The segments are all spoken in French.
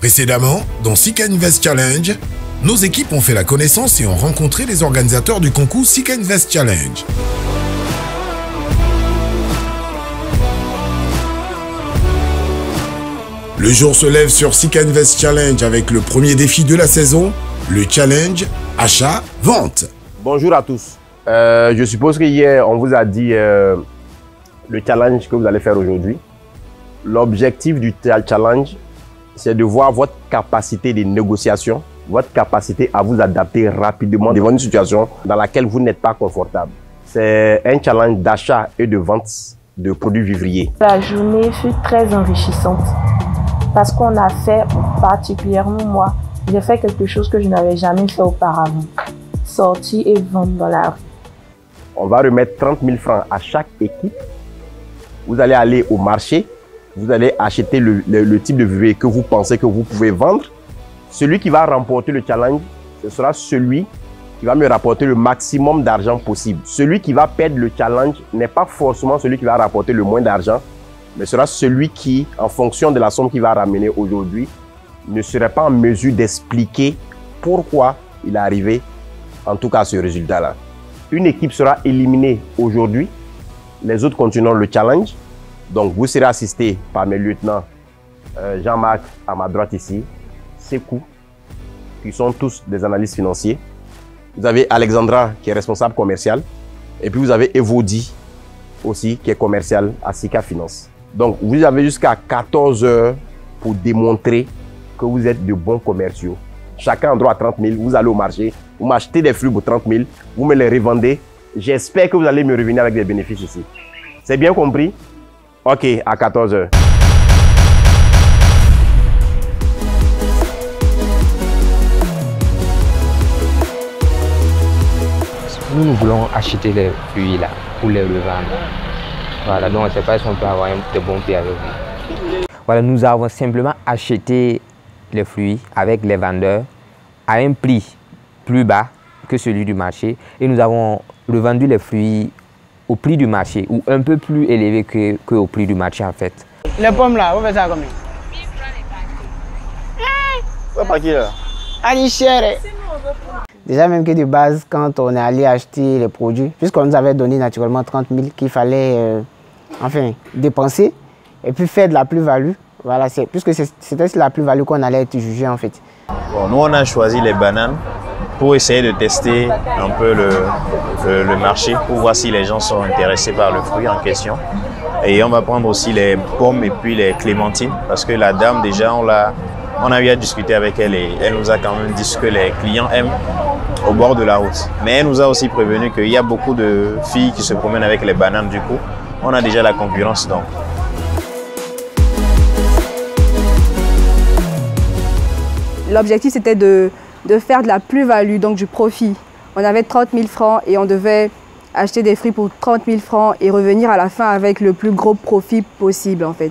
Précédemment, dans Sika Invest Challenge, nos équipes ont fait la connaissance et ont rencontré les organisateurs du concours Sika Invest Challenge. Le jour se lève sur Sika Invest Challenge avec le premier défi de la saison, le challenge achat-vente. Bonjour à tous. Je suppose qu'hier, on vous a dit le challenge que vous allez faire aujourd'hui. L'objectif du challenge, c'est de voir votre capacité de négociation, votre capacité à vous adapter rapidement devant une situation dans laquelle vous n'êtes pas confortable. C'est un challenge d'achat et de vente de produits vivriers. La journée fut très enrichissante parce qu'on a fait, particulièrement moi, j'ai fait quelque chose que je n'avais jamais fait auparavant. Sortir et vendre dans la rue. On va remettre 30 000 francs à chaque équipe. Vous allez aller au marché. Vous allez acheter le type de vivrier que vous pensez que vous pouvez vendre. Celui qui va remporter le challenge, ce sera celui qui va me rapporter le maximum d'argent possible. Celui qui va perdre le challenge n'est pas forcément celui qui va rapporter le moins d'argent, mais sera celui qui, en fonction de la somme qu'il va ramener aujourd'hui, ne serait pas en mesure d'expliquer pourquoi il est arrivé, en tout cas, à ce résultat-là. Une équipe sera éliminée aujourd'hui. Les autres continueront le challenge. Donc, vous serez assisté par mes lieutenants Jean-Marc à ma droite ici, Sekou, qui sont tous des analystes financiers. Vous avez Alexandra qui est responsable commercial. Et puis, vous avez Evodi aussi qui est commercial à Sika Finance. Donc, vous avez jusqu'à 14 heures pour démontrer que vous êtes de bons commerciaux. Chacun a droit à 30 000. Vous allez au marché, vous m'achetez des fruits pour 30 000, vous me les revendez. J'espère que vous allez me revenir avec des bénéfices ici. C'est bien compris? Ok, à 14 heures. Nous voulons acheter les fruits là pour les revendre. Voilà, donc on ne sait pas si on peut avoir de bons prix avec vous. Voilà, nous avons simplement acheté les fruits avec les vendeurs à un prix plus bas que celui du marché et nous avons revendu les fruits au prix du marché ou un peu plus élevé que au prix du marché en fait. Les pommes là, vous faites ça combien? 1000 francs les paquets. Là? Allez, cher. Déjà même que de base, quand on est allé acheter les produits, puisqu'on nous avait donné naturellement 30 000 qu'il fallait enfin dépenser et puis faire de la plus-value. Voilà, puisque c'était la plus-value qu'on allait être jugé en fait. Bon, nous on a choisi les bananes pour essayer de tester un peu le marché, pour voir si les gens sont intéressés par le fruit en question. Et on va prendre aussi les pommes et puis les clémentines, parce que la dame déjà on a eu à discuter avec elle et elle nous a quand même dit ce que les clients aiment au bord de la route. Mais elle nous a aussi prévenu qu'il y a beaucoup de filles qui se promènent avec les bananes, du coup on a déjà la concurrence donc. L'objectif c'était de faire de la plus-value, donc du profit. On avait 30 000 francs et on devait acheter des fruits pour 30 000 francs et revenir à la fin avec le plus gros profit possible en fait.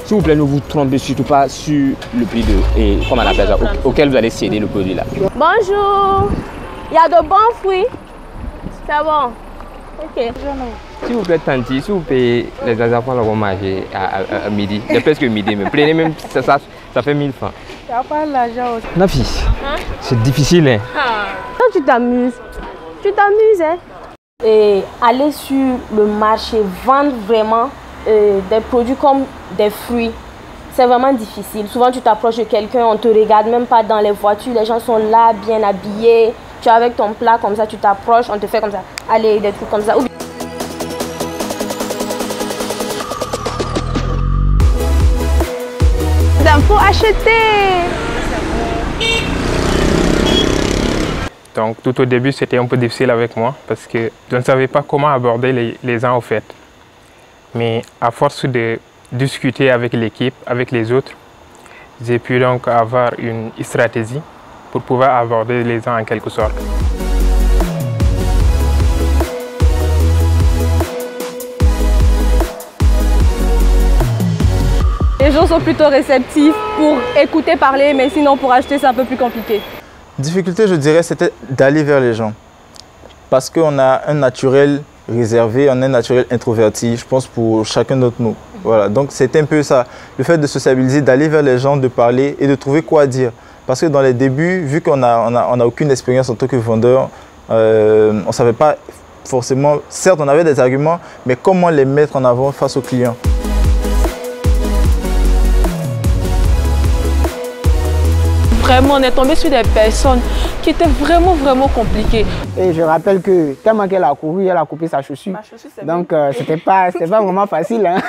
S'il vous plaît, ne vous trompez surtout pas sur le prix auquel vous allez céder le produit là. Bonjour, il y a de bons fruits. C'est bon. Ok. S'il vous plaît, tante, si vous payez les enfants vont manger à midi, c'est presque midi, mais prenez même, ça fait 1000 francs. Tu n'as pas l'argent aussi. Nafi, c'est difficile. Hein? Quand tu t'amuses, hein? Et aller sur le marché, vendre vraiment des produits comme des fruits, c'est vraiment difficile. Souvent, tu t'approches de quelqu'un, on ne te regarde même pas dans les voitures, les gens sont là, bien habillés. Tu es avec ton plat comme ça, tu t'approches, on te fait comme ça. Allez, des trucs comme ça. Il faut acheter. Donc tout au début c'était un peu difficile avec moi parce que je ne savais pas comment aborder les gens au fait. Mais à force de discuter avec l'équipe, avec les autres, j'ai pu donc avoir une stratégie pour pouvoir aborder les gens en quelque sorte. Les gens sont plutôt réceptifs pour écouter parler, mais sinon pour acheter c'est un peu plus compliqué. Difficulté, je dirais, c'était d'aller vers les gens. Parce qu'on a un naturel réservé, on est naturel introverti, je pense pour chacun d'entre nous. Voilà, donc c'est un peu ça, le fait de sociabiliser, d'aller vers les gens, de parler et de trouver quoi dire. Parce que dans les débuts, vu qu'on n'a aucune expérience en tant que vendeur, on ne savait pas forcément, certes on avait des arguments, mais comment les mettre en avant face aux clients. Vraiment, on est tombé sur des personnes qui étaient vraiment compliquées. Et je rappelle que tellement qu'elle a couru, elle a coupé sa chaussure. Donc c'était pas vraiment facile. Hein.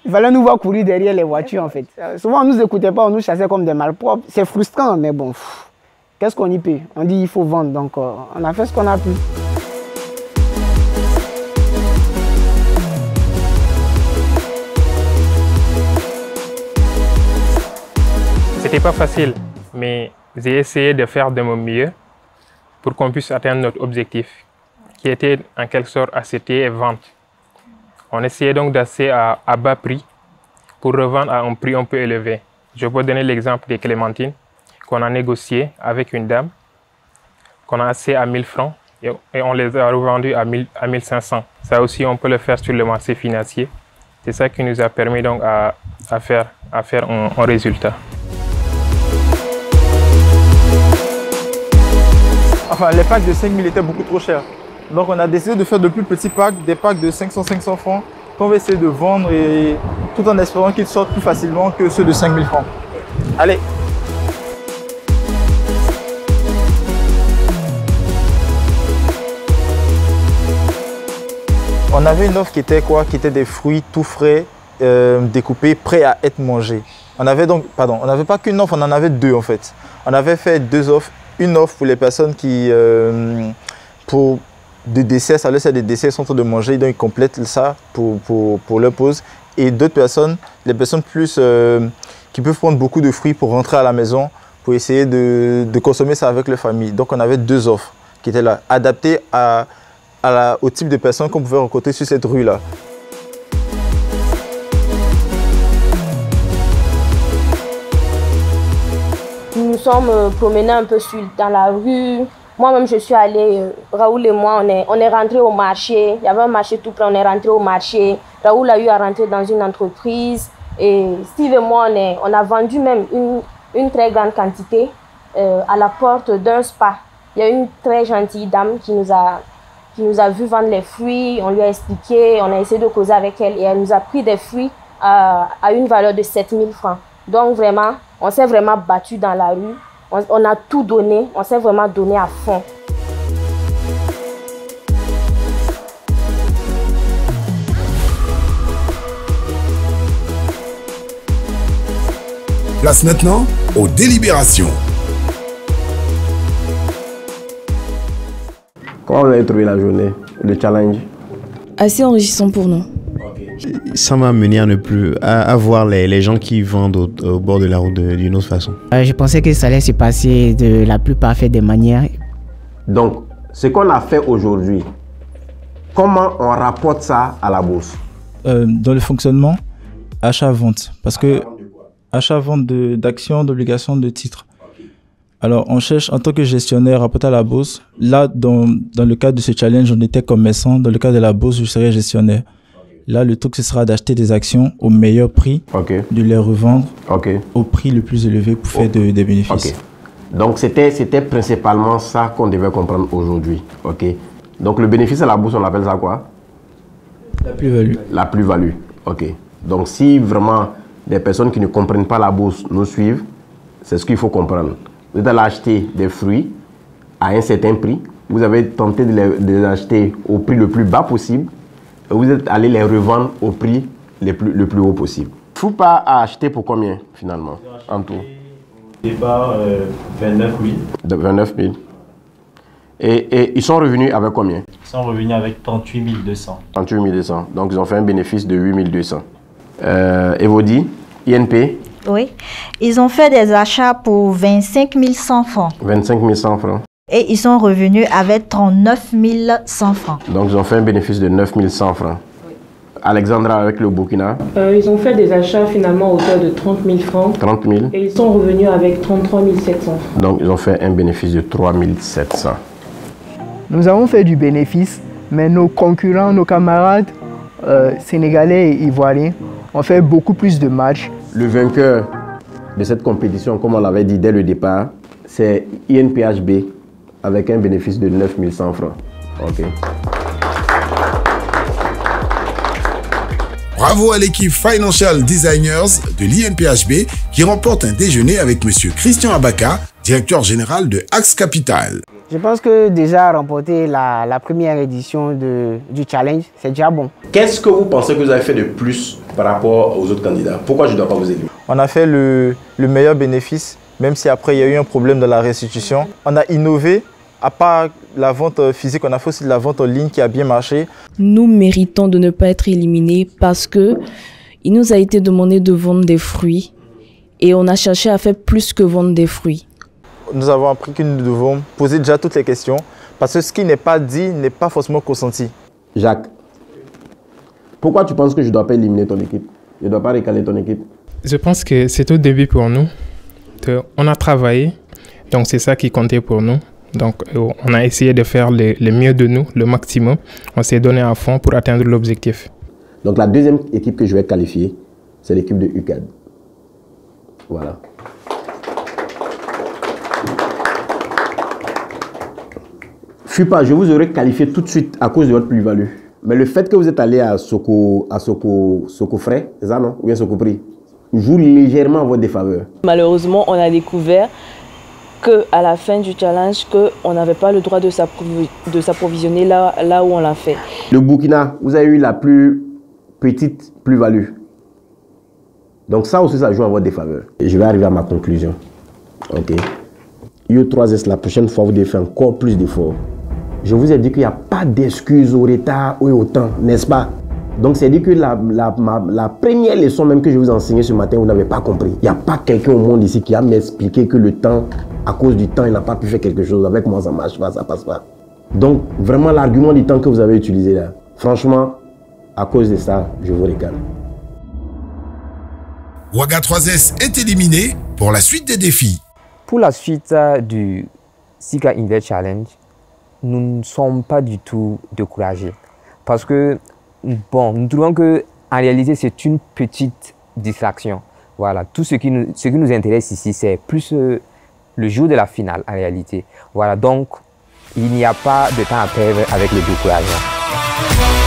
Il fallait nous voir courir derrière les voitures en fait. Souvent on ne nous écoutait pas, on nous chassait comme des malpropres. C'est frustrant, mais bon, qu'est-ce qu'on y peut? On dit il faut vendre, donc on a fait ce qu'on a pu. C'était pas facile, mais j'ai essayé de faire de mon mieux pour qu'on puisse atteindre notre objectif, qui était en quelque sorte acheter et vendre. On essayait donc d'acheter à bas prix pour revendre à un prix un peu élevé. Je peux donner l'exemple des clémentines qu'on a négocié avec une dame, qu'on a acheté à 1000 francs et on les a revendues à 1500. Ça aussi, on peut le faire sur le marché financier. C'est ça qui nous a permis donc à faire un résultat. Enfin, les packs de 5000 étaient beaucoup trop chers. Donc on a décidé de faire de plus petits packs, des packs de 500 francs, qu'on va essayer de vendre et tout en espérant qu'ils sortent plus facilement que ceux de 5000 francs. Allez! On avait une offre qui était quoi? Qui était des fruits tout frais, découpés, prêts à être mangés. On avait donc, pardon, on n'avait pas qu'une offre, on en avait deux en fait. On avait fait deux offres. Une offre pour les personnes qui, pour des desserts, ça leur sert des desserts, ils sont en train de manger, donc ils complètent ça pour leur pause. Et d'autres personnes, les personnes plus qui peuvent prendre beaucoup de fruits pour rentrer à la maison, pour essayer de consommer ça avec leur famille. Donc on avait deux offres qui étaient là, adaptées au type de personnes qu'on pouvait rencontrer sur cette rue-là. Nous sommes promenés un peu dans la rue. Moi-même, je suis allée, Raoul et moi, on est rentrés au marché. Il y avait un marché tout près, on est rentrés au marché. Raoul a eu à rentrer dans une entreprise. Et Steve et moi, on a vendu même une très grande quantité à la porte d'un spa. Il y a une très gentille dame qui nous a vu vendre les fruits. On lui a expliqué, on a essayé de causer avec elle et elle nous a pris des fruits à une valeur de 7000 francs. Donc vraiment, on s'est vraiment battu dans la rue, on a tout donné, on s'est vraiment donné à fond. Place maintenant aux délibérations. Comment vous avez trouvé la journée, le challenge? Assez enrichissant pour nous. Ça m'a amené à ne plus à voir les gens qui vendent au bord de la route d'une autre façon. Je pensais que ça allait se passer de la plus parfaite des manières. Donc, ce qu'on a fait aujourd'hui, comment on rapporte ça à la bourse? Dans le fonctionnement, achat-vente. Parce que achat-vente d'actions, d'obligations, de titres. Alors, on cherche en tant que gestionnaire rapporter à la bourse. Là, dans le cadre de ce challenge, on était commerçant. Dans le cadre de la bourse, je serais gestionnaire. Là, le truc, ce sera d'acheter des actions au meilleur prix, de les revendre au prix le plus élevé pour faire des bénéfices. Donc, c'était principalement ça qu'on devait comprendre aujourd'hui. Donc, le bénéfice à la bourse, on appelle ça quoi? La plus-value. La plus-value, Donc, si vraiment des personnes qui ne comprennent pas la bourse nous suivent, c'est ce qu'il faut comprendre. Vous êtes allé acheter des fruits à un certain prix. Vous avez tenté de les acheter au prix le plus bas possible. Vous êtes allé les revendre au prix le plus haut possible. Foupa a acheté pour combien finalement en tout? Départ 29 000. 29 000. Et ils sont revenus avec combien? Ils sont revenus avec 38 200. 38 200. Donc ils ont fait un bénéfice de 8 200. Evody, INP? Oui. Ils ont fait des achats pour 25 100 francs. 25 100 francs. Et ils sont revenus avec 39 100 francs. Donc, ils ont fait un bénéfice de 9 100 francs. Oui. Alexandra, avec le Burkina? Ils ont fait des achats finalement à hauteur de 30 000 francs. 30 000. Et ils sont revenus avec 33 700 francs. Donc, ils ont fait un bénéfice de 3 700. Nous avons fait du bénéfice Mais nos concurrents, nos camarades sénégalais et ivoiriens ont fait beaucoup plus de matchs. Le vainqueur de cette compétition, comme on l'avait dit dès le départ, c'est INPHB avec un bénéfice de 9 100 francs. Okay. Bravo à l'équipe Financial Designers de l'INPHB qui remporte un déjeuner avec M. Christian Abaka, directeur général de Axe Capital. Je pense que déjà remporter la première édition du challenge, c'est déjà bon. Qu'est-ce que vous pensez que vous avez fait de plus par rapport aux autres candidats? Pourquoi je ne dois pas vous éliminer? On a fait le meilleur bénéfice, même si après il y a eu un problème dans la restitution. On a innové, à part la vente physique, on a fait aussi de la vente en ligne qui a bien marché. Nous méritons de ne pas être éliminés parce que il nous a été demandé de vendre des fruits et on a cherché à faire plus que vendre des fruits. Nous avons appris que nous devons poser déjà toutes les questions parce que ce qui n'est pas dit n'est pas forcément consenti. Jacques, pourquoi tu penses que je ne dois pas éliminer ton équipe? Je ne dois pas récaler ton équipe? Je pense que c'est au début pour nous. On a travaillé, donc c'est ça qui comptait pour nous. Donc on a essayé de faire le mieux de nous, le maximum. On s'est donné à fond pour atteindre l'objectif. Donc la deuxième équipe que je vais qualifier, c'est l'équipe de UCAD. Voilà. FUPA, je vous aurais qualifié tout de suite à cause de votre plus-value. Mais le fait que vous êtes allé à Soko Frais, c'est ça non? Ou bien Soko Prix, joue légèrement en votre défaveur. Malheureusement, on a découvert qu'à la fin du challenge, qu'on n'avait pas le droit de s'approvisionner là où on l'a fait. Le Burkina, vous avez eu la plus petite plus-value. Donc ça aussi, ça joue en votre défaveur. Et je vais arriver à ma conclusion. Ok. IO3S, la prochaine fois, vous devez faire encore plus d'efforts. Je vous ai dit qu'il n'y a pas d'excuse au retard ou au temps, n'est-ce pas? Donc c'est dit que la première leçon même que je vous ai enseignée ce matin, vous n'avez pas compris. Il n'y a pas quelqu'un au monde ici qui a m'expliqué que le temps, à cause du temps, il n'a pas pu faire quelque chose. Avec moi, ça ne marche pas, ça ne passe pas. Donc vraiment, l'argument du temps que vous avez utilisé là, franchement, à cause de ça, je vous réclame. Ouaga 3S est éliminé pour la suite des défis. Pour la suite du Sika Invest Challenge, nous ne sommes pas du tout découragés. Parce que, bon, nous trouvons qu'en réalité, c'est une petite distraction. Voilà, tout ce qui nous intéresse ici, c'est plus le jour de la finale, en réalité. Voilà, donc, il n'y a pas de temps à perdre avec le découragement.